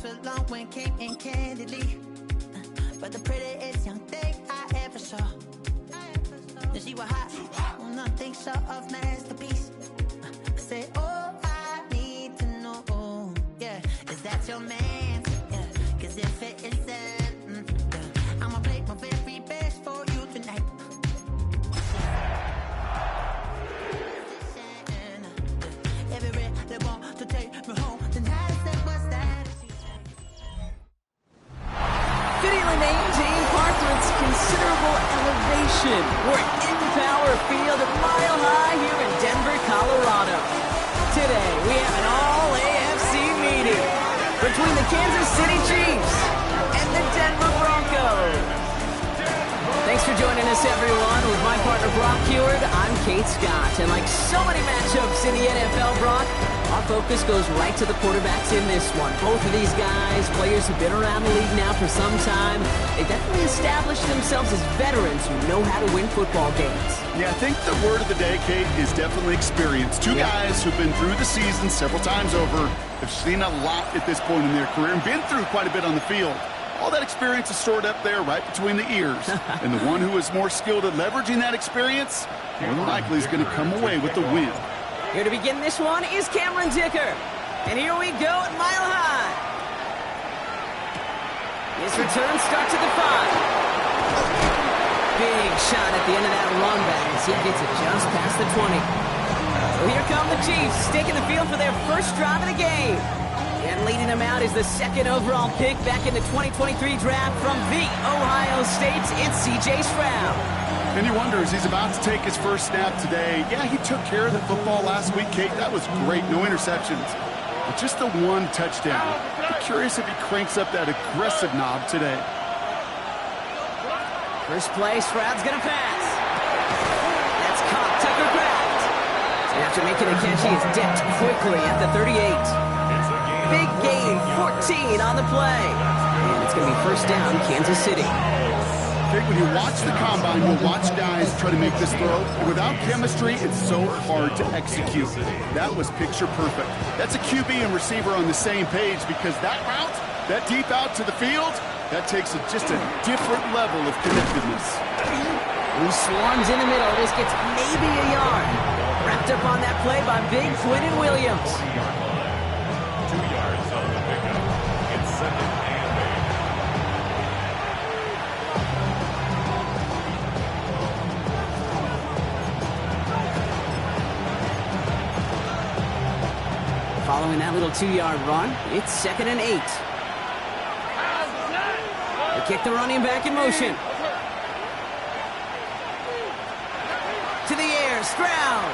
were long when came in candidly. But the prettiest young thing I ever saw. And she was hot, nothing short of masterpiece. I said, oh, I need to know, yeah, is that your man? Yeah, cause if it isn't, yeah, I'ma play my very best for you tonight. Every they want to take me home tonight. I said, what's that? Fittingly maintained park with considerable elevation. We're in Power Field at Mile High here in Denver, Colorado. Today, we have an all-AFC meeting between the Kansas City Chiefs and the Denver Broncos. Thanks for joining us, everyone. With my partner, Brock Heward, I'm Kate Scott. And like so many matchups in the NFL, Brock, our focus goes right to the quarterbacks in this one. Both of these guys, players who've been around the league now for some time, they definitely established themselves as veterans who know how to win football games. Yeah, I think the word of the day, Kate, is definitely experience. Two guys who've been through the season several times over, have seen a lot at this point in their career, and been through quite a bit on the field. All that experience is stored up there right between the ears. And the one who is more skilled at leveraging that experience, more than likely is going to come away with the win. Here to begin this one is Cameron Dicker. And here we go at Mile High. His return starts at the 5. Big shot at the end of that run back as he gets it just past the 20. So here come the Chiefs, staking the field for their first drive of the game. And leading them out is the second overall pick back in the 2023 draft from the Ohio State's, it's C.J. Stroud. And you wonder, as he's about to take his first snap today, yeah, he took care of the football last week, Kate. That was great, no interceptions. But just the one touchdown. I'm curious if he cranks up that aggressive knob today. First play, Stroud's going to pass. That's caught, Tucker Kraft. And after making the catch, he is decked quickly at the 38. Big gain, 14 on the play. And it's going to be first down, Kansas City. Kate, when you watch the combine, you'll watch guys try to make this throw. Without chemistry, it's so hard to execute. That was picture perfect. That's a QB and receiver on the same page, because that route, that deep out to the field, that takes just a different level of connectedness. Who swarms in the middle. This gets maybe a yard. Wrapped up on that play by big Quinnen Williams. 2 yards on the pickup. It's second and 8. Following that little 2-yard run, it's second and 8. They kick the running back in motion. To the air, Stroud.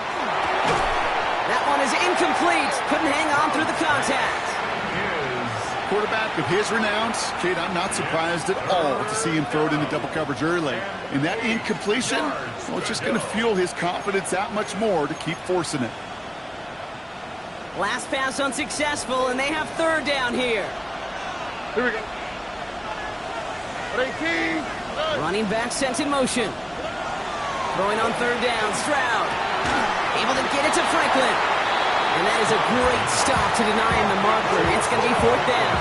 That one is incomplete. Couldn't hang on through the contact. Quarterback of his renown, Kate, I'm not surprised at all to see him throw it into double coverage early. And that incompletion, well, it's just going to fuel his confidence that much more to keep forcing it. Last pass unsuccessful, and they have third down here. Here we go. Running back sent in motion. Throwing on third down, Stroud. Able to get it to Franklin. And that is a great stop to deny him the marker. It's going to be fourth down.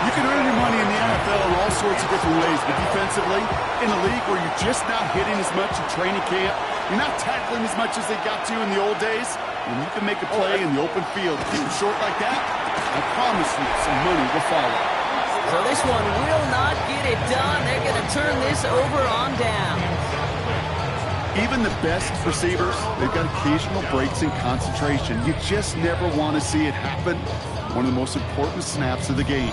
You can earn your money in the NFL in all sorts of different ways, but defensively, in a league where you're just not hitting as much in training camp, you're not tackling as much as they got to in the old days, when you can make a play in the open field, keep it short like that, I promise you some money will follow. So this one will not get it done. They're going to turn this over on down. Even the best receivers, they've got occasional breaks in concentration. You just never want to see it happen. One of the most important snaps of the game.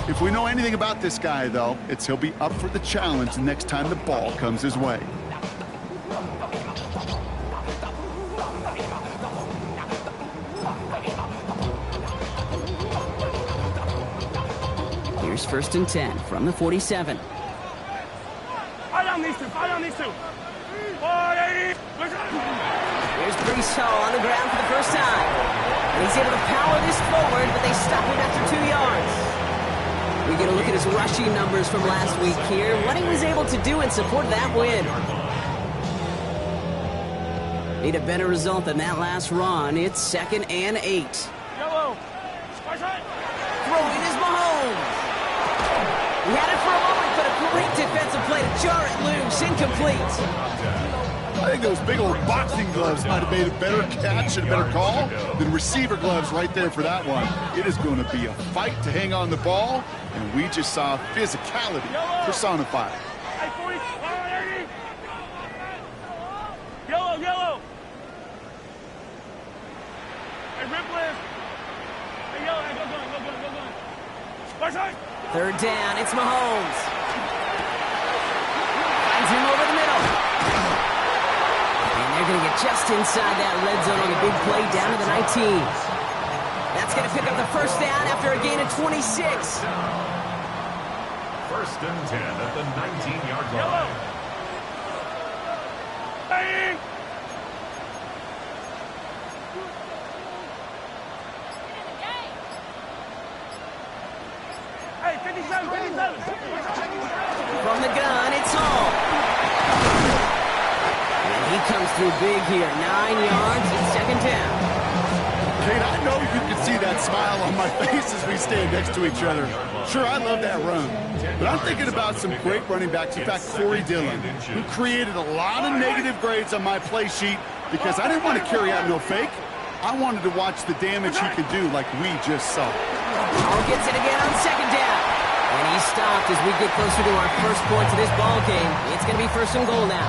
If we know anything about this guy, though, it's he'll be up for the challenge the next time the ball comes his way. Here's first and 10 from the 47. Fire on these two. Fire on these two. 480. Here's Brees Hall on the ground for the first time. And he's able to power this forward, but they stop him after 2 yards. We get a look at his rushing numbers from last week here, what he was able to do in support of that win. Need a better result than that last run. It's second and 8. Yellow. Throwing his He had it for a moment, but a great defensive play to jar it loose. Incomplete. I think those big old boxing gloves might have made a better catch and a better call than receiver gloves right there for that one. It is going to be a fight to hang on the ball, and we just saw physicality personified. Hey, 40. Yellow, yellow. Hey, Ripley. Hey, yellow. Hey, go gun. Right side. Third down, it's Mahomes. Finds him over the middle. And they're going to get just inside that red zone on the big play down to the 19. That's going to pick up the first down after a gain of 26. First and 10 at the 19-yard line. Yellow. Hey. Hey, 57. From the gun, it's Hall. And he comes through big here. 9 yards and second down. Kate, I know you can see that smile on my face as we stand next to each other. Sure, I love that run. But I'm thinking about some great running backs. In fact, Corey Dillon, who created a lot of negative grades on my play sheet because I didn't want to carry out no fake. I wanted to watch the damage he could do like we just saw. Hall gets it again on second down. And he's stopped as we get closer to our first points of this ball game. It's going to be first and goal now.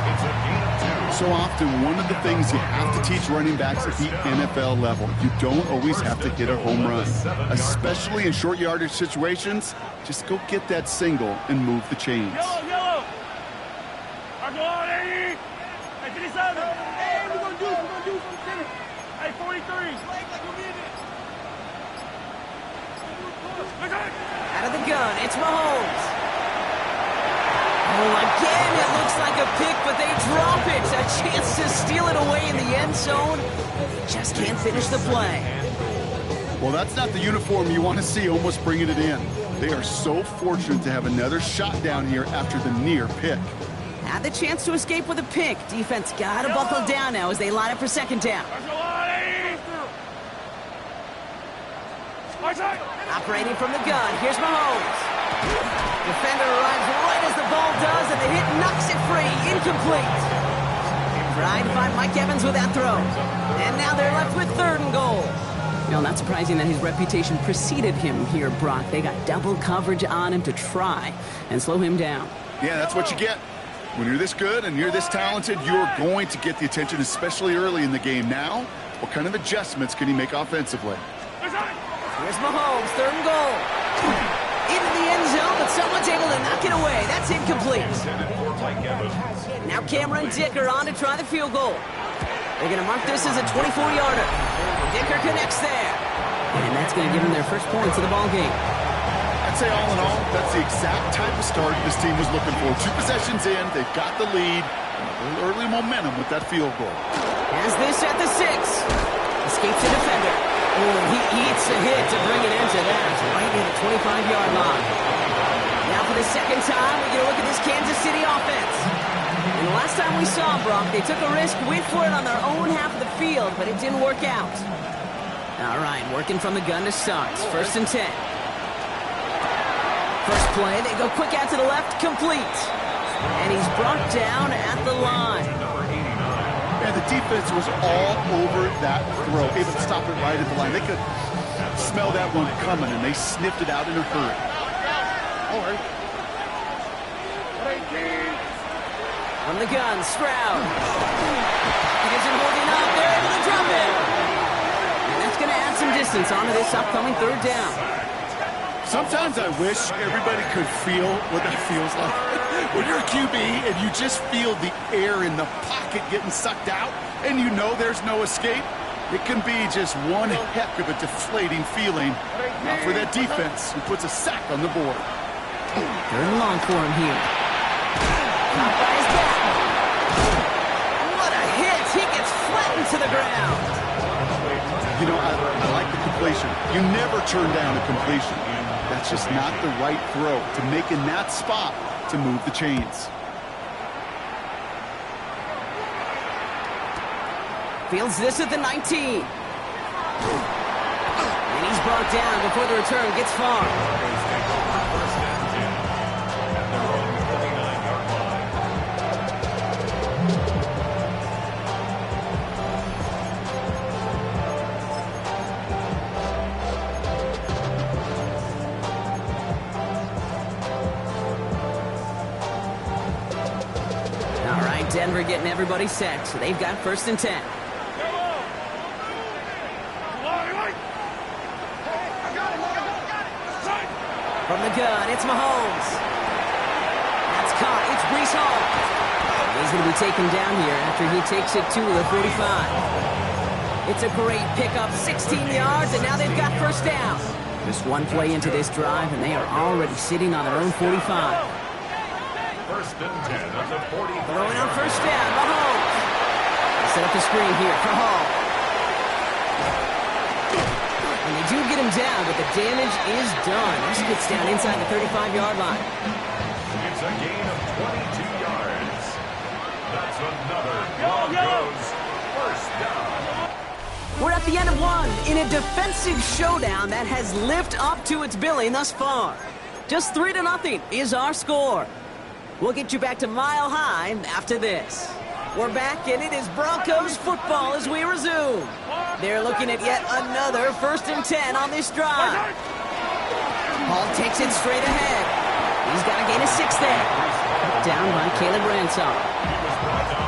So often, one of the things you have to teach running backs at the NFL level, you don't always have to hit a home run. Especially in short yardage situations, just go get that single and move the chains. Yellow. Go on, 80. Hey, 57. Hey, we're going to do something. Hey, 43. Out of the gun, it's Mahomes. Oh, again, it looks like a pick, but they drop it. A chance to steal it away in the end zone. Just can't finish the play. Well, that's not the uniform you want to see almost bringing it in. They are so fortunate to have another shot down here after the near pick. Had the chance to escape with a pick. Defense got to buckle down now as they line up for second down. Operating from the gun, here's Mahomes. Defender arrives right as the ball does, and the hit knocks it free. Incomplete. Trying to find Mike Evans with that throw. And now they're left with third and goal. You know, not surprising that his reputation preceded him here, Brock. They got double coverage on him to try and slow him down. Yeah, that's what you get. When you're this good and you're this talented, you're going to get the attention, especially early in the game. Now, what kind of adjustments can he make offensively? Here's Mahomes, third and goal. Into the end zone, but someone's able to knock it away. That's incomplete. Now Cameron Dicker on to try the field goal. They're going to mark this as a 24-yarder. Dicker connects there. And that's going to give them their first points of the ball game. I'd say all in all, that's the exact type of start this team was looking for. 2 possessions in, they've got the lead, and a little early momentum with that field goal. Has this at the 6. Escapes the defender. Oh, he eats a hit to bring it into that, right near the 25-yard line. Now for the second time, we get a look at this Kansas City offense. And the last time we saw Brock, they took a risk, went for it on their own half of the field, but it didn't work out. All right, working from the gun to start. First and 10. First play, they go quick out to the left, complete. And he's brought down at the line. And the defense was all over that throw, able to stop it right at the line. They could smell that one coming, and they sniffed it out in a hurry. From the gun, Stroud. He isn't holding up. They're able to drop it. And that's going to add some distance onto this upcoming third down. Sometimes I wish everybody could feel what that feels like. When you're a QB and you just feel the air in the pocket getting sucked out and you know there's no escape, it can be just one heck of a deflating feeling. Now for that defense who puts a sack on the board. Third and long for him here. Caught by his back. What a hit. He gets flattened to the ground. You know, I like the completion. You never turn down a completion. That's just not the right throw to make in that spot to move the chains. Fields this at the 19. And he's brought down before the return gets far. Denver getting everybody set, so they've got 1st and 10. From the gun, it's Mahomes. That's caught. It's Breece Hall. He's going to be taken down here after he takes it to the 45. It's a great pickup, 16 yards, and now they've got 1st down. Just one play into this drive, and they are already sitting on their own 45. 1st and 10 at the 40. Throwing on 1st down, Mahomes. Set up the screen here for Hall. And they do get him down, but the damage is done. This gets down inside the 35-yard line. It's a gain of 22 yards. That's another Broncos 1st down. We're at the end of one in a defensive showdown that has lived up to its billing thus far. Just 3-0 is our score. We'll get you back to Mile High after this. We're back, and it is Broncos football as we resume. They're looking at yet another 1st and 10 on this drive. Hall takes it straight ahead. He's got a gain of 6 there. Down by Caleb Ransall.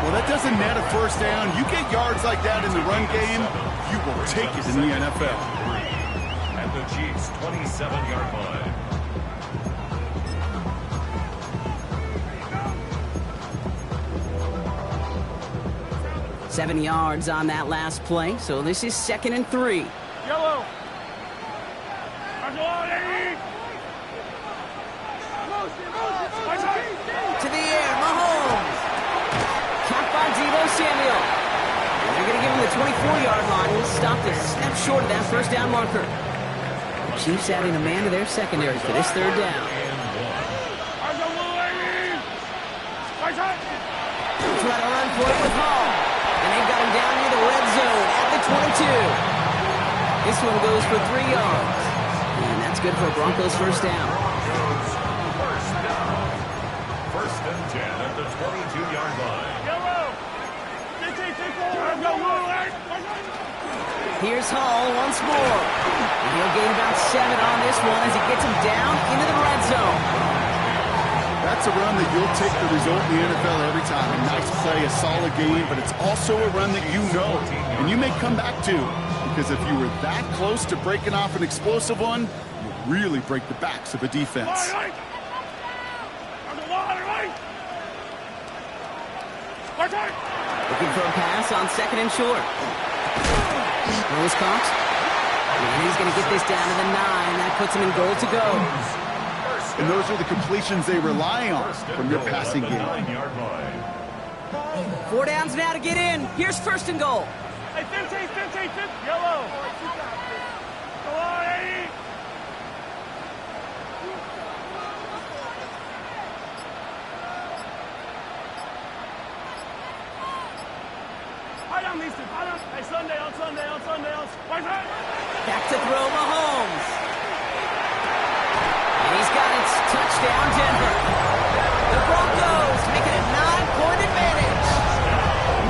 Well, that doesn't net a 1st down. You get yards like that in the run game, you will take it in the NFL. At the Chiefs' 27-yard line. 7 yards on that last play, so this is 2nd and 3. Yellow. To the air, Mahomes. Caught by Deebo Samuel. And they're going to give him the 24-yard line. He's stopped a step short of that 1st down marker. The Chiefs adding a man to their secondary for this 3rd down. Try to run for it with Hall. And they've got him down near the red zone at the 22. This one goes for 3 yards. And that's good for a Broncos 1st down. 1st and 10 at the 22-yard line. Here's Hall once more. And he'll gain about 7 on this one as he gets him down into the red zone. That's a run that you'll take the result in the NFL every time. A nice play, a solid game, but it's also a run that you know and you may come back to, because if you were that close to breaking off an explosive one, you'll really break the backs of a defense. Looking for a pass on 2nd and short. Throw is caught. And he's going to get this down to the 9. That puts him in goal to go. And those are the completions they rely on from their passing game. 4 downs now to get in. Here's 1st and goal. Hey, 15, yellow. Go on, 80. Hey, Sunday. Back to throw Mahomes. And he's got it. Touchdown, Denver. The Broncos make it a 9-point advantage.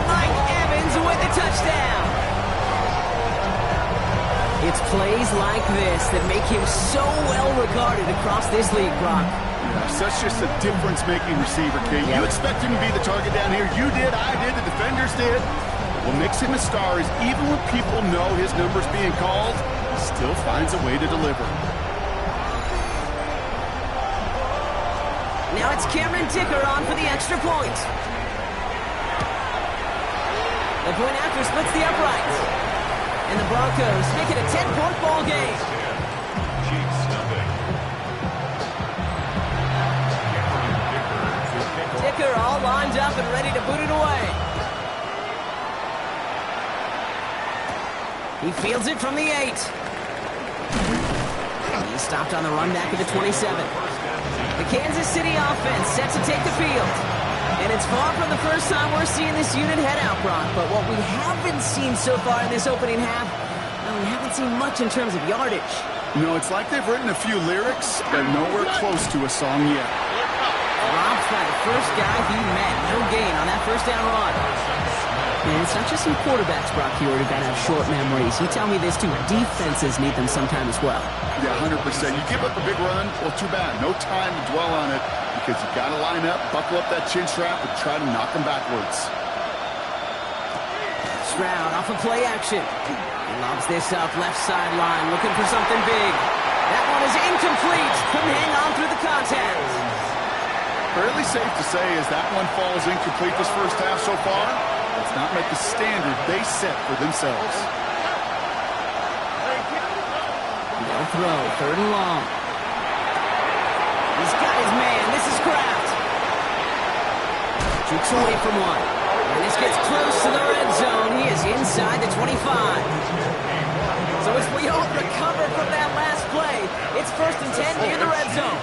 Mike Evans with the touchdown. It's plays like this that make him so well regarded across this league, Brock. Yeah, such just a difference-making receiver, Kate. Yeah. You expect him to be the target down here. You did, I did, the defenders did. What makes him a star is even when people know his number's being called, he still finds a way to deliver. Now it's Cameron Dicker on for the extra point. The point after splits the uprights. And the Broncos make it a 10-point ball game. Chiefs nothing. Dicker all lined up and ready to boot it away. He fields it from the 8. He's stopped on the run back at the 27. The Kansas City offense set to take the field. And it's far from the first time we're seeing this unit head out, Brock. But what we haven't seen so far in this opening half, well, we haven't seen much in terms of yardage. No, it's like they've written a few lyrics, but nowhere close to a song yet. Robbed by the first guy he met. No gain on that 1st down run. And it's not just some quarterbacks, Brock, here who got to have short memories. You tell me this too. Defenses need them sometime as well. Yeah, 100%. You give up a big run, well, too bad. No time to dwell on it. You because you got to line up, buckle up that chin strap, and try to knock them backwards. Stroud off of play action. He lobs this up left sideline, looking for something big. That one is incomplete. Couldn't hang on through the contact. Fairly safe to say as that one falls incomplete this first half so far, it's not met the standard they set for themselves. No throw, 3rd and long. He's got his man. This is Kraft. Jukes away from one. And this gets close to the red zone. He is inside the 25. So as we all recover from that last play, it's 1st and 10 near the red zone.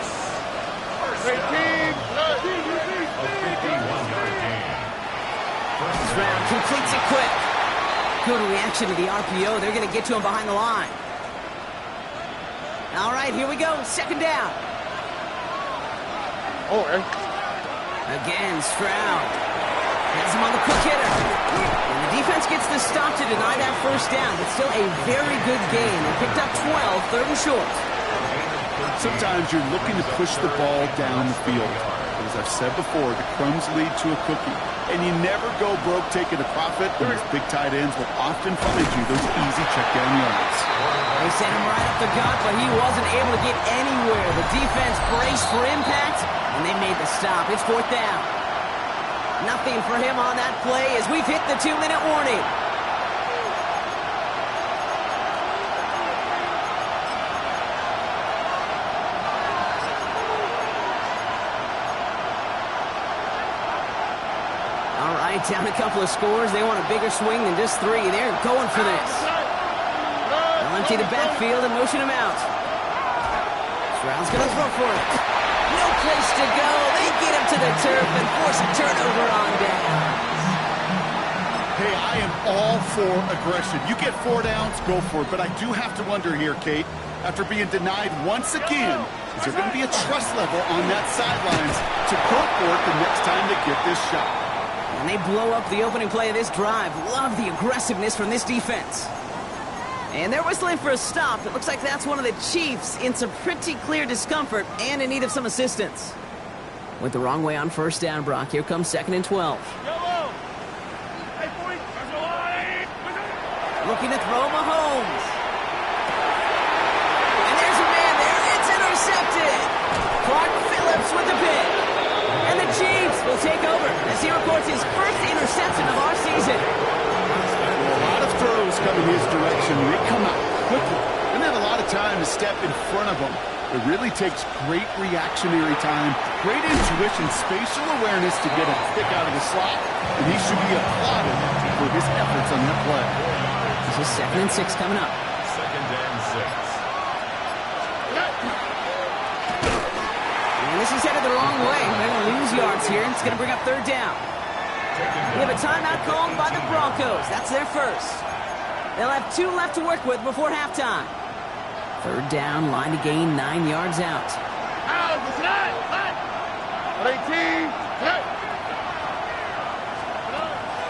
Stroud completes it quick. Good reaction to the RPO. They're going to get to him behind the line. All right, here we go. 2nd down. Again, Stroud has him on the quick hitter. And the defense gets the stop to deny that 1st down, but still a very good game. They picked up 12, 3rd and short. Sometimes you're looking to push the ball down the field. As I've said before, the crumbs lead to a cookie. And you never go broke taking a profit, and those big tight ends will often find you those easy check-down yards. They sent him right up the gut, but he wasn't able to get anywhere. The defense braced for impact, and they made the stop. It's 4th down. Nothing for him on that play as we've hit the 2-minute warning. All right, down a couple of scores. They want a bigger swing than just 3. They're going for this. They'll empty the backfield and motion him out. Stroud's going to throw for it. No place to go. They get him to the turf and force a turnover on downs. Hey, I am all for aggression. You get 4 downs, go for it. But I do have to wonder here, Kate, after being denied once again, is there going to be a trust level on that sidelines to go for it the next time they get this shot? And they blow up the opening play of this drive. Love the aggressiveness from this defense. And they're whistling for a stop. It looks like that's one of the Chiefs in some pretty clear discomfort and in need of some assistance. Went the wrong way on 1st down, Brock. Here comes 2nd and 12. Looking to throw Mahomes. And there's a man there. It's intercepted. Clark Phillips with the pick. And the Chiefs will take over as he records his 1st interception of our season. A lot of throws coming his direction. They come out quickly. Didn't have a lot of time to step in front of them. It really takes great reactionary time, great intuition, spatial awareness to get a pick out of the slot. And he should be applauded for his efforts on that play. This is 2nd and 6 coming up. 2nd and 6. And this is headed the wrong way. They're going to lose yards here. It's going to bring up 3rd down. We have a timeout called by the Broncos. That's their 1st. They'll have 2 left to work with before halftime. 3rd down, line to gain 9 yards out.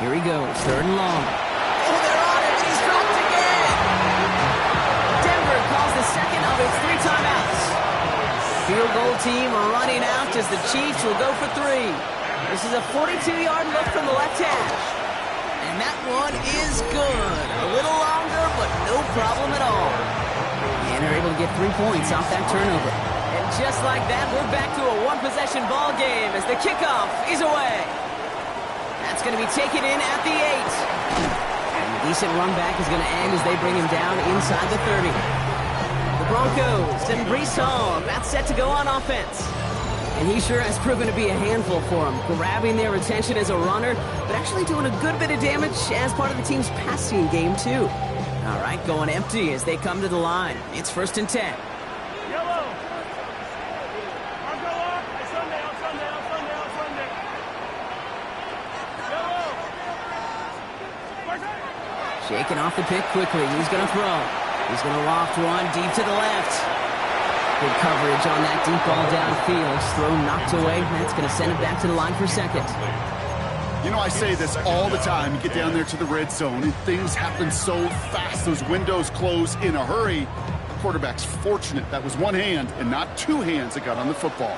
Here he goes, 3rd and long. Oh, they're on it. He's dropped again. Denver calls the 2nd of its 3 timeouts. Field goal team running out as the Chiefs will go for 3. This is a 42-yard look from the left hash. And that one is good. A little longer, but no problem at all. And they're able to get 3 points off that turnover. And just like that, we're back to a 1-possession ball game as the kickoff is away. That's going to be taken in at the 8. And a decent run back is going to end as they bring him down inside the 30. The Broncos and Breece Hall, that's set to go on offense. And he sure has proven to be a handful for them, grabbing their attention as a runner, but actually doing a good bit of damage as part of the team's passing game, too. All right, going empty as they come to the line. It's 1st and 10. Shaking off the pick quickly. He's going to throw. He's going to loft one deep to the left. Good coverage on that deep ball downfield. Throw knocked away. That's going to send it back to the line for 2nd. You know, I say this all the time. You get down there to the red zone, and things happen so fast. Those windows close in a hurry. The quarterback's fortunate that was one hand and not 2 hands that got on the football.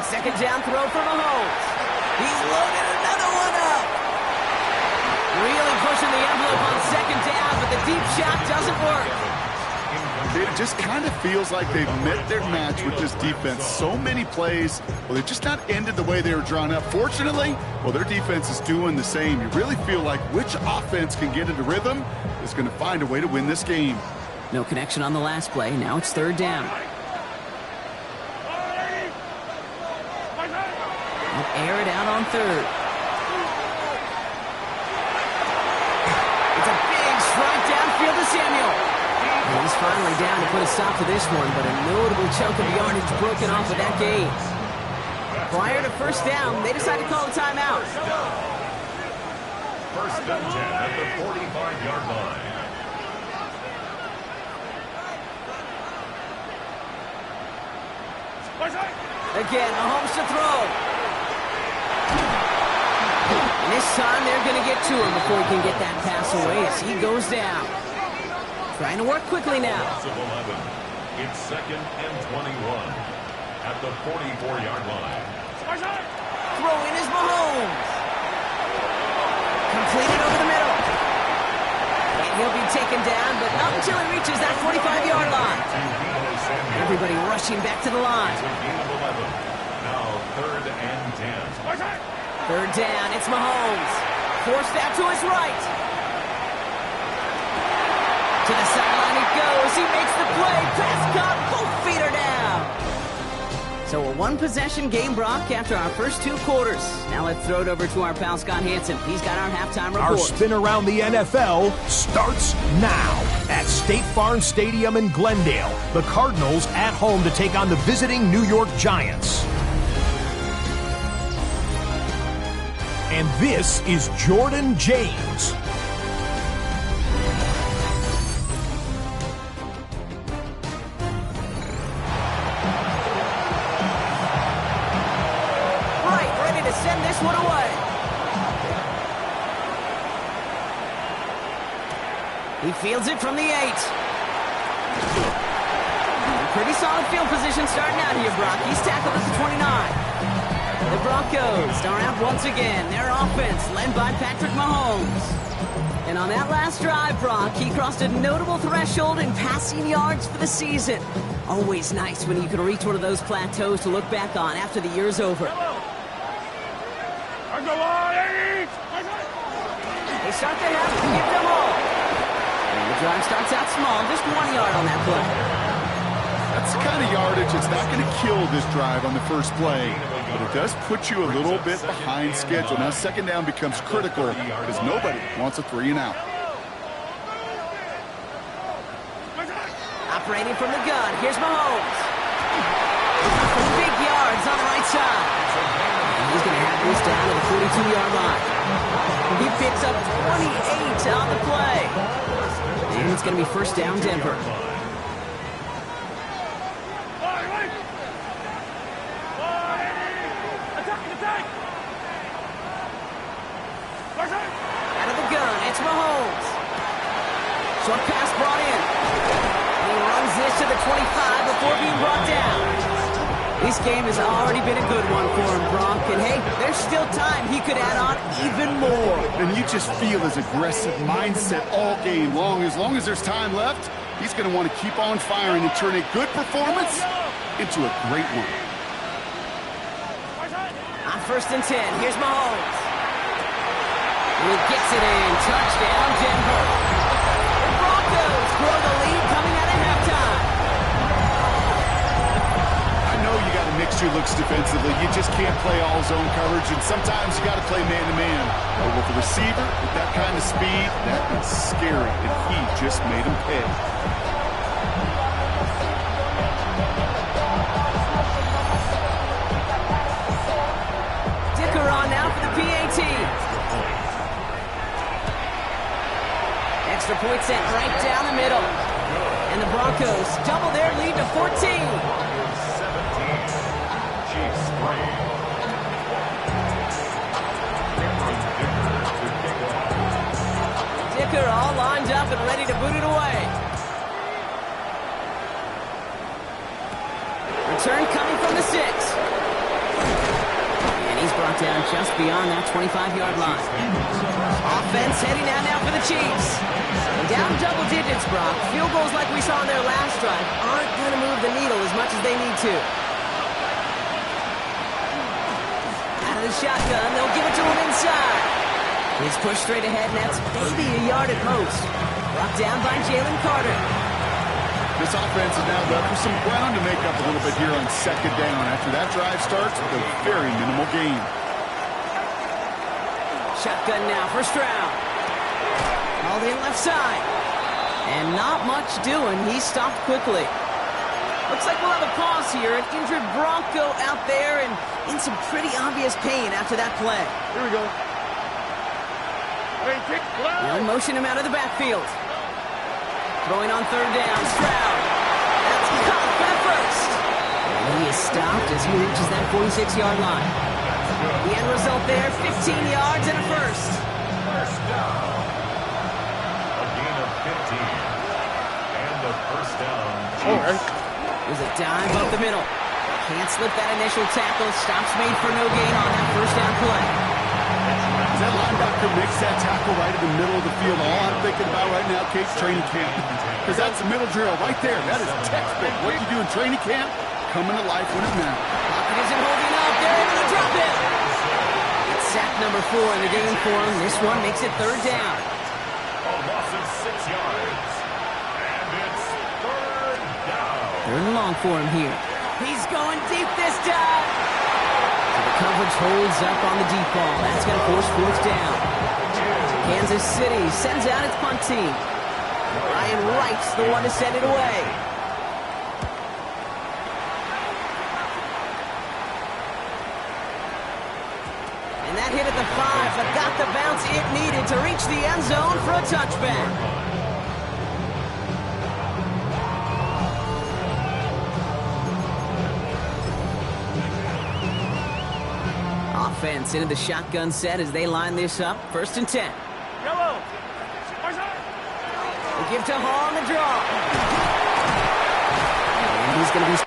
second down throw for Mahomes. He's loaded another one up. Really pushing the envelope on second down, but the deep shot doesn't work. It just kind of feels like they've met their match with this defense. So many plays, well, they've just not ended the way they were drawn up. Fortunately, well, their defense is doing the same. You really feel like which offense can get into rhythm is going to find a way to win this game. No connection on the last play. Now it's third down. They'll air it out on third. It's a big strike downfield to Samuel. And he's finally down to put a stop to this one, but a notable chunk of yardage broken off of that game. Prior to first down, they decided to call a timeout. First and 10 at the 45-yard line. Again, Mahomes to throw. And this time they're going to get to him before he can get that pass away as he goes down. Trying to work quickly now. It's second and 21 at the 44-yard line. Throw in is Mahomes. Completed over the middle. And he'll be taken down, but not until he reaches that 45-yard line. Everybody rushing back to the line. Now third and 10. Third down, it's Mahomes. Forced out to his right. To the sideline he goes. He makes the play. Pass caught. Both feet are down. So a one-possession game, Brock, after our first two quarters. Now let's throw it over to our pal Scott Hansen. He's got our halftime report. Our spin around the NFL starts now at State Farm Stadium in Glendale. The Cardinals at home to take on the visiting New York Giants. And this is Jordan James. Send this one away. He fields it from the 8. Pretty solid field position starting out here, Brock. He's tackled at the 29. The Broncos are out once again. Their offense led by Patrick Mahomes. And on that last drive, Brock, he crossed a notable threshold in passing yards for the season. Always nice when you can reach one of those plateaus to look back on after the year's over. They start their half to give them all. And the drive starts out small, just 1 yard on that play. That's the kind of yardage that's not going to kill this drive on the first play, but it does put you a little bit behind schedule. Now second down becomes critical because nobody wants a 3 and out. Operating from the gun, here's Mahomes. Big yards on the right side. And he's going to have this down to the 42-yard line. He picks up 28 on the play. And it's going to be first down, Denver. Out of the gun, it's Mahomes. Short pass brought in. And he runs this to the 25 before being brought down. This game has already been a good one for him, Brock. And hey, there's still time he could add on even more. And you just feel his aggressive mindset all game long. As long as there's time left, he's going to want to keep on firing and turn a good performance into a great one. On first and 10, here's Mahomes. And he gets it in. Touchdown, Denver. The Broncos grow the lead coming out of halftime. I know you got to mix your looks defensively. You just can't play all zone coverage, and sometimes you got to play man-to-man. But with the receiver, with that kind of speed, that is scary, and he just made him pay. Dicker on now for the PAT. Extra point sent right down the middle. And the Broncos double their lead to 14. Dicker all lined up and ready to boot it away. Return coming from the 6. brought down just beyond that 25-yard line. Offense heading out now for the Chiefs. Down double digits, Brock. Field goals like we saw in their last drive aren't going to move the needle as much as they need to. Out of the shotgun, they'll give it to him inside. He's pushed straight ahead, and that's maybe a yard at most. Brought down by Jalen Carter. This offense is now left with some ground to make up a little bit here on second down after that drive starts with a very minimal gain. Shotgun now, first round. All in left side. And not much doing. He stopped quickly. Looks like we'll have a pause here. An injured Bronco out there and in some pretty obvious pain after that play. Here we go. Hey, kick, They'll motion him out of the backfield. Throwing on third down, Stroud. That's caught for the first. And he is stopped as he reaches that 46-yard line. The end result there, 15 yards and a first. First down. A gain of 15. And a first down. There's a dive up the middle. Can't slip that initial tackle. Stops made for no gain on that first down play. As that linebacker makes that tackle right in the middle of the field, all I'm thinking about right now, Kate's training camp. Because that's the middle drill right there. That is textbook. What you do in training camp, coming to life when it matters. Pocket isn't holding up. They're able to drop it. It's sack number 4 in the game for him. This one makes it third down. A loss of 6 yards. And it's third down. Third and long for him here. He's going deep this time. So the coverage holds up on the deep ball. That's going to force fourth down. Kansas City sends out its punt team. Ryan Wright's the one to send it away. And that hit at the 5, but got the bounce it needed to reach the end zone for a touchback. Offense into the shotgun set as they line this up. First and 10. Yellow. They give to Hall on the draw. And he's going to be...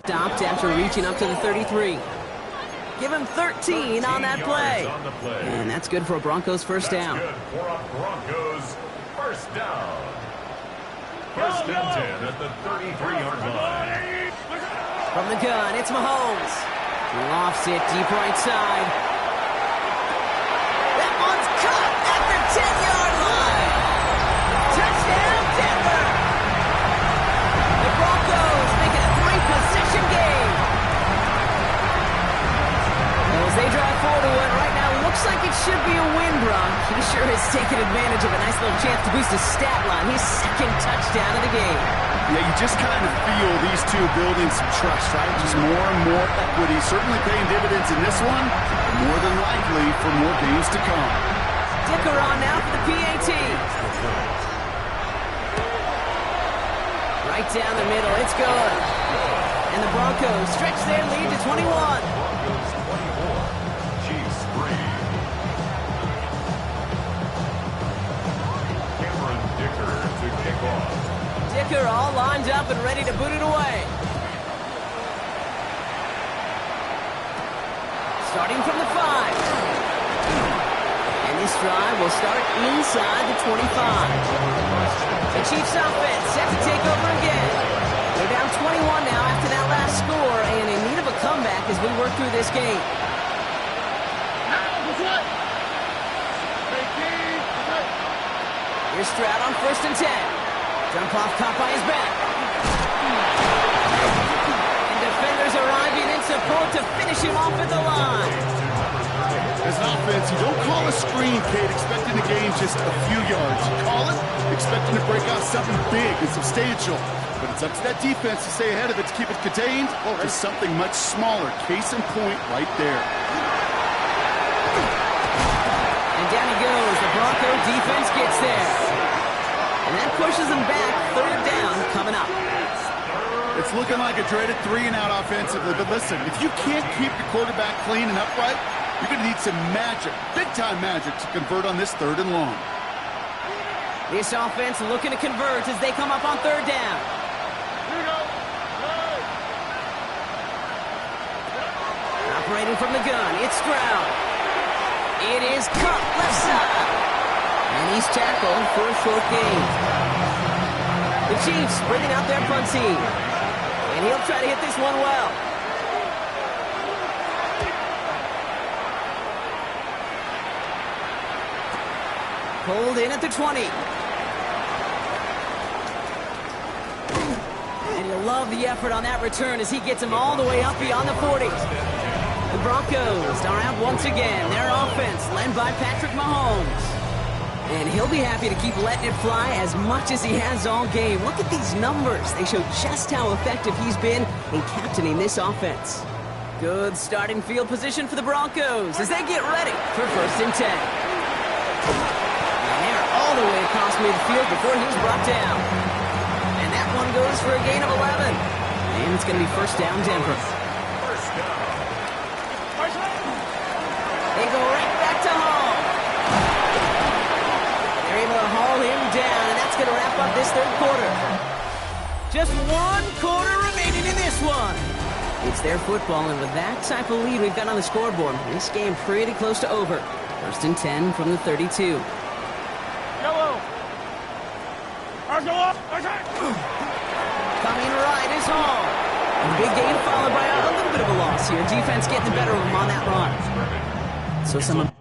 Stopped after reaching up to the 33. Give him 13 on that play. And that's good for a Broncos first down. Good for a Broncos first down. First and 10 at the 33-yard line. From the gun, it's Mahomes. He lofts it deep right side. That one's caught at the 10-yard line. Touchdown, Denver. The Broncos make it a 3-possession game. As they drive forward to what right now looks like it should be a win, Brock. He sure has taken advantage of a nice little chance to boost his stat line. His second touchdown of the game. Yeah, you just kind of feel these two building some trust, right? Just more and more equity. Certainly paying dividends in this one. More than likely for more games to come. Dicker on now for the PAT. Right down the middle. It's good. And the Broncos stretch their lead to 21. Broncos 24, Chiefs 3. Cameron Dicker to kick off. Dicker all lined up and ready to boot it away. Starting from the 5. And this drive will start inside the 25. The Chiefs offense set to take over again. They're down 21 now after that last score and in need of a comeback as we work through this game. Here's Stroud on 1st and 10. Jump off caught by his back. And defenders arriving in support to finish him off at the line. As an offense, you don't call a screen, Kate, expecting to gain just a few yards. You call it expecting to break out something big and substantial. But it's up to that defense to stay ahead of it to keep it contained to something much smaller. Case in point right there. And down he goes. The Bronco defense gets there. And that pushes them back. 3rd down coming up. It's looking like a dreaded 3-and-out offensively. But listen, if you can't keep your quarterback clean and upright, you're going to need some magic, big-time magic, to convert on this 3rd and long. This offense looking to convert as they come up on 3rd down. Operating from the gun, it's Stroud. It is Cup left side. And he's tackled for a short gain. The Chiefs bringing out their punt team. And he'll try to hit this one well. Pulled in at the 20. And you'll love the effort on that return as he gets him all the way up beyond the 40. The Broncos are out once again. Their offense led by Patrick Mahomes. And he'll be happy to keep letting it fly as much as he has all game. Look at these numbers. They show just how effective he's been in captaining this offense. Good starting field position for the Broncos as they get ready for 1st and 10. All the way across midfield before he's brought down. And that one goes for a gain of 11. And it's going to be 1st down Denver. They go right back to Hall. They're able to haul him down, and that's going to wrap up this 3rd quarter. Just 1 quarter remaining in this one. It's their football, and with that type of lead we've got on the scoreboard, this game pretty close to over. 1st and 10 from the 32. Coming right is Hall. A big gain followed by a little bit of a loss here. Defense getting the better of him on that run. So some...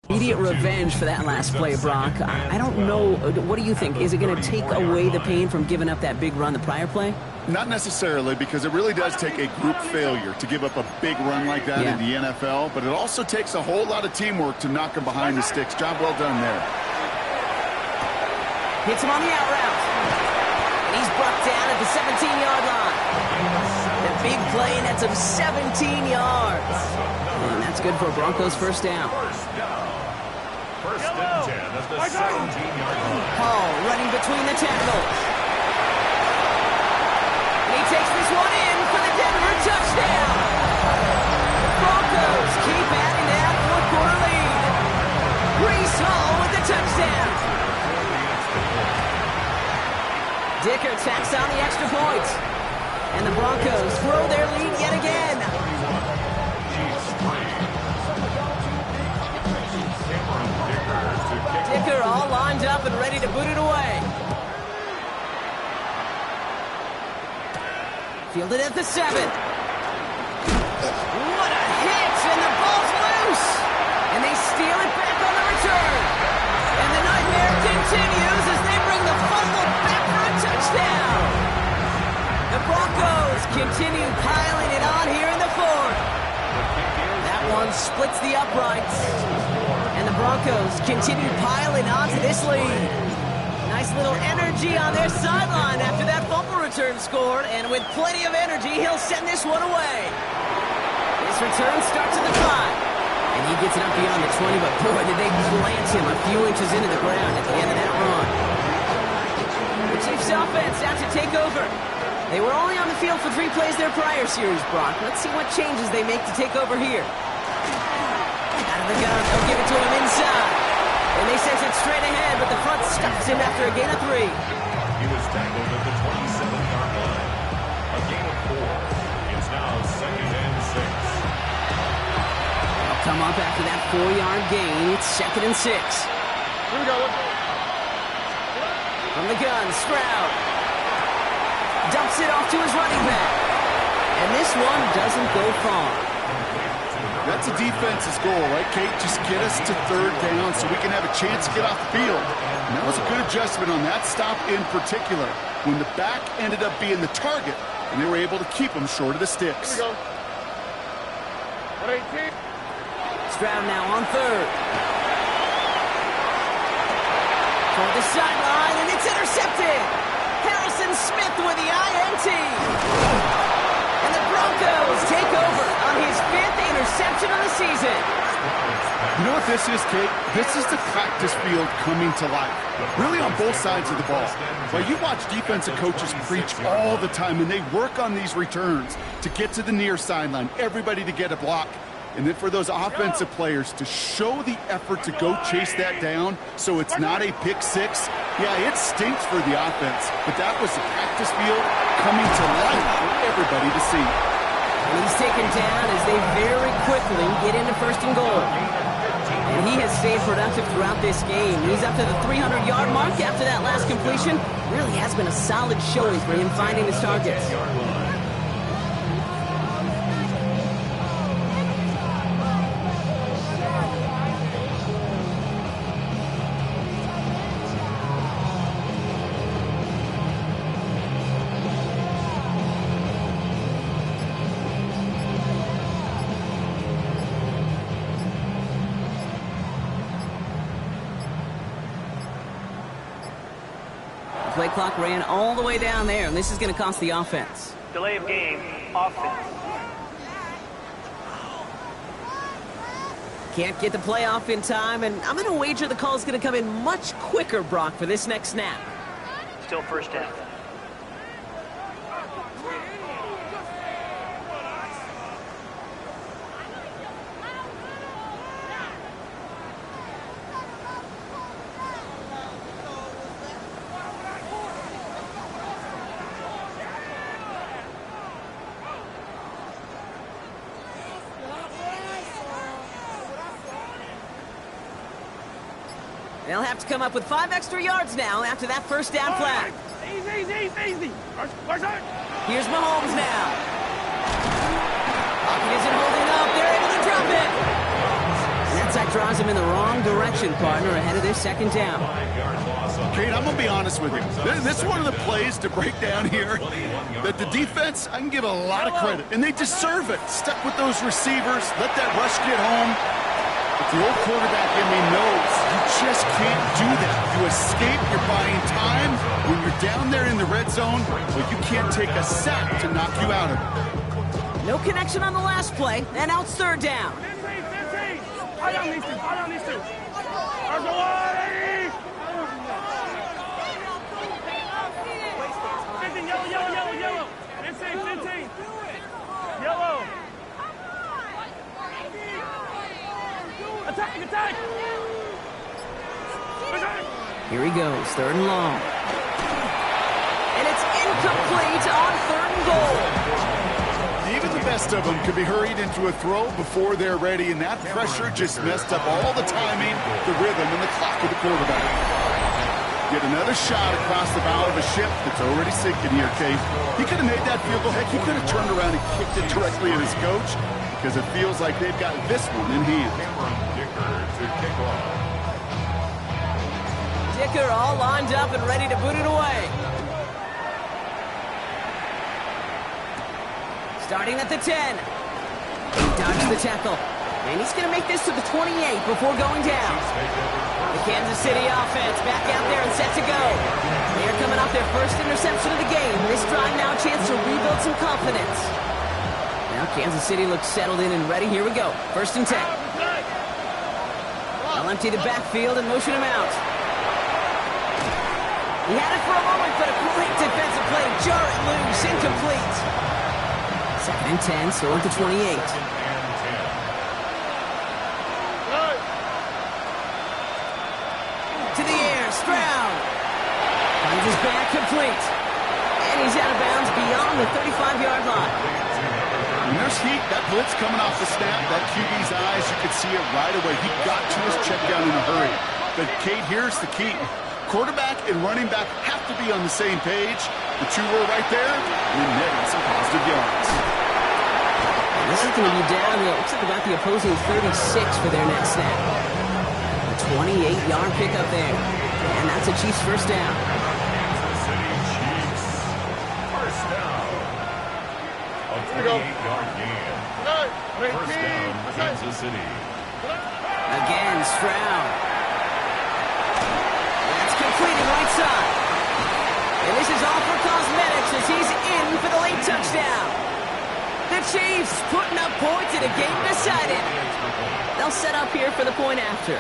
Immediate revenge for that last play, Brock. I don't know. What do you think? Is it going to take away the pain from giving up that big run the prior play? Not necessarily, because it really does take a group failure to give up a big run like that in the NFL, but it also takes a whole lot of teamwork to knock him behind the sticks. Job well done there. Hits him on the out route. And he's brought down at the 17-yard line. The big play nets him 17 yards. And that's good for Broncos 1st down. 1st and 10 at the 17-yard line. Hall running between the tackles. And he takes this one in for the Denver touchdown. The Broncos keep adding to that 4th quarter lead. Breece Hall with the touchdown. Dicker tacks on the extra point. And the Broncos grow their lead yet again. Dicker all lined up and ready to boot it away. Fielded at the 7. What a hit, and the ball's loose. And they steal one splits the uprights. And the Broncos continue piling onto this lead. Nice little energy on their sideline after that fumble return scored. And with plenty of energy, he'll send this one away. This return starts at the 5. And he gets it up beyond the 20, but boy, did they plant him a few inches into the ground at the end of that run. The Chiefs offense out to take over. They were only on the field for 3 plays their prior series, Brock. Let's see what changes they make to take over here. Out of the gun, they'll give it to him inside. And they sense it straight ahead, but the front stops him after a gain of 3. He was tackled at the 27-yard line. A gain of 4. It's now 2nd and 6. Come up after that 4-yard gain. It's 2nd and 6. Here we go. From the gun, Stroud dumps it off to his running back. And this one doesn't go far. That's a defense's goal, right, Kate? Just get us to 3rd down so we can have a chance to get off the field. And that was a good adjustment on that stop in particular, when the back ended up being the target, and they were able to keep him short of the sticks. Here we go. 118. Stroud now on 3rd. Toward the sideline, and it's intercepted. Harrison Smith with the INT. And the Broncos take over on his 5th interception of the season. You know what this is, Kate? This is the practice field coming to life, really on both sides of the ball. Well, you watch defensive coaches preach all the time, and they work on these returns to get to the near sideline, everybody to get a block. And then for those offensive players to show the effort to go chase that down so it's not a pick 6, yeah, it stinks for the offense. But that was the practice field coming to life for everybody to see. And he's taken down as they very quickly get into 1st and goal. And he has stayed productive throughout this game. He's up to the 300-yard mark after that last completion. Really has been a solid showing for him finding his targets. Play clock ran all the way down there, and this is going to cost the offense. Delay of game, offense. Can't get the play off in time, and I'm going to wager the call is going to come in much quicker, Brock, for this next snap. Still 1st down. They'll have to come up with 5 extra yards now after that 1st down flag. Easy. Where's that? Here's Mahomes now. Pocket isn't holding up. They're able to drop it. And that side draws him in the wrong direction, partner, ahead of their 2nd down. Kate, I'm going to be honest with you. This is one of the plays to break down here that the defense, I can give a lot of credit, and they deserve it. Stuck with those receivers, let that rush get home. But the old quarterback in me knows you just can't do that. You escape, you're buying time. When you're down there in the red zone, but you can't take a sack to knock you out of it. No connection on the last play, and now it's 3rd down. 15. Hold on these two. There's a way. 15, yellow. 15. Yellow. Attack! Here he goes, 3rd and long. And it's incomplete on 3rd and goal. Even the best of them could be hurried into a throw before they're ready, and that pressure just messed up all the timing, the rhythm, and the clock of the quarterback. Get another shot across the bow of a ship that's already sinking here, Kate. He could have made that field goal. Heck, he could have turned around and kicked it directly at his coach, because it feels like they've got this one in hand. Dicker all lined up and ready to boot it away. Starting at the 10. He dodges the tackle. And he's going to make this to the 28 before going down. The Kansas City offense back out there and set to go. They're coming off their first interception of the game. This drive now a chance to rebuild some confidence. Now Kansas City looks settled in and ready. Here we go. 1st and 10. They'll empty the backfield and motion him out. He had it for a moment, but a great defensive play. Jar it loose, incomplete. 2nd and 10, still at the 28. To the air, Stroud. Finds his back complete. And he's out of bounds beyond the 35-yard line. When there's heat, that blitz coming off the snap, that QB's eyes, you could see it right away. He got to his check down in a hurry. But, Kate, here's the key. Quarterback and running back have to be on the same page. The two were right there, and netting some positive yards. This is going to be down, it looks like about the opposing 36 for their next snap. A 28-yard pickup there. And that's a Chiefs first down. Kansas City Chiefs. First down. A 28-yard gain. First down, Kansas City. Again, Stroud. That's completed right side. And this is all for cosmetics as he's in for the late touchdown. The Chiefs putting up points in a game decided. They'll set up here for the point after.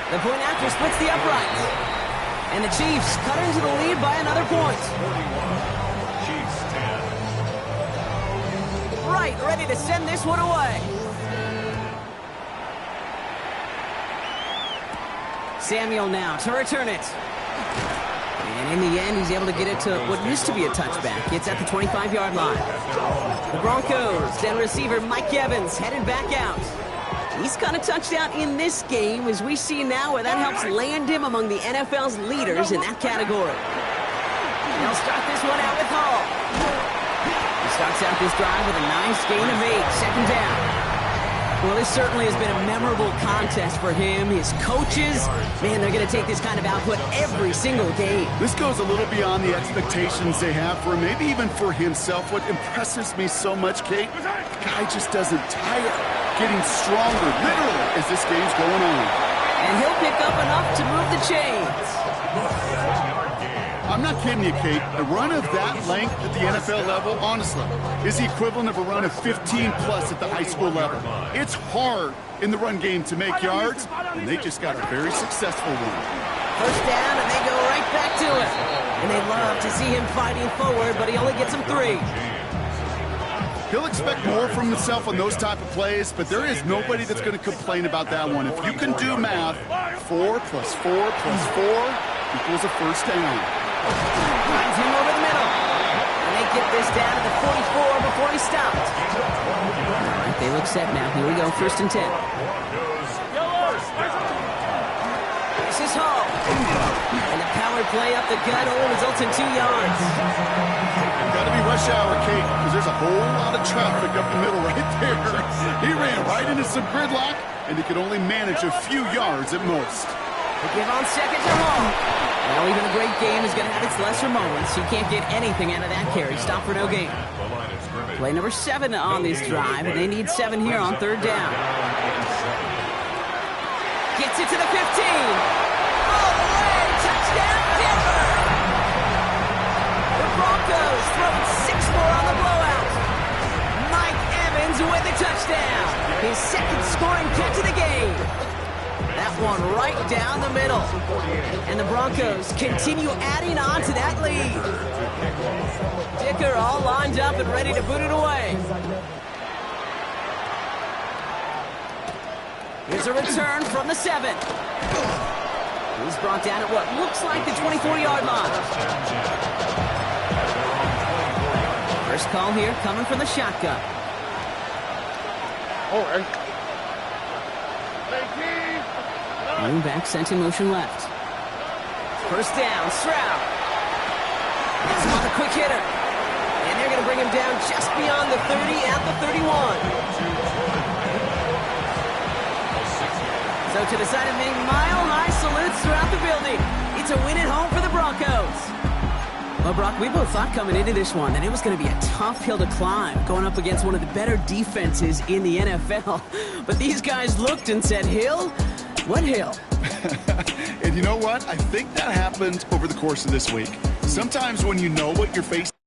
The point after splits the uprights. And the Chiefs cut into the lead by another point. 41. Chiefs 10. Right, ready to send this one away. Samuel now to return it. And in the end, he's able to get it to what used to be a touchback. It's at the 25-yard line. The Broncos, then receiver Mike Evans headed back out. He's got a touchdown in this game, as we see now, where that helps land him among the NFL's leaders in that category. They'll start this one out with Hall. He starts out this drive with a nice gain of 8, 2nd down. Well, this certainly has been a memorable contest for him. His coaches, man, they're going to take this kind of output every single game. This goes a little beyond the expectations they have for him, maybe even for himself. What impresses me so much, Kate, the guy just doesn't tire, getting stronger, literally, as this game's going on. And he'll pick up enough to move the chains. I'm not kidding you, Kate. A run of that length at the NFL level, honestly, is the equivalent of a run of 15-plus at the high school level. It's hard in the run game to make yards, and they just got a very successful one. First down, and they go right back to it. And they love to see him fighting forward, but he only gets him 3. He'll expect more from himself on those type of plays, but there is nobody that's going to complain about that one. If you can do math, 4 plus 4 plus 4 equals a first down. Finds him over the middle. And they get this down to the 44 before he stopped. All right, they look set now. Here we go, 1st and 10. This is Hall. And the power play up the gut only results in 2 yards. Got to be rush hour, Kate, because there's a whole lot of traffic up the middle right there. He ran right into some gridlock, and he could only manage a few yards at most. They give on 2nd to Hall. Well, even a great game is going to have its lesser moments. You can't get anything out of that carry. Stop for no gain. Play number 7 on this drive, and they need 7 here on 3rd down. Gets it to the 15. All the way, touchdown, Denver! The Broncos throwing 6 more on the blowout. Mike Evans with the touchdown. His 2nd scoring catch of the game. That one right down the middle. And the Broncos continue adding on to that lead. Dicker all lined up and ready to boot it away. Here's a return from the 7. He's brought down at what looks like the 24-yard line. First call here coming from the shotgun. All right. Moving back, sent in motion left. First down, Stroud. That's him on the quick hitter. And they're going to bring him down just beyond the 30 at the 31. So to the side of me, mile-high salutes throughout the building. It's a win at home for the Broncos. Well, Brock, we both thought coming into this one that it was going to be a tough hill to climb, going up against one of the better defenses in the NFL. But these guys looked and said, hill? What hill? And you know what? I think that happened over the course of this week. Sometimes when you know what you're facing...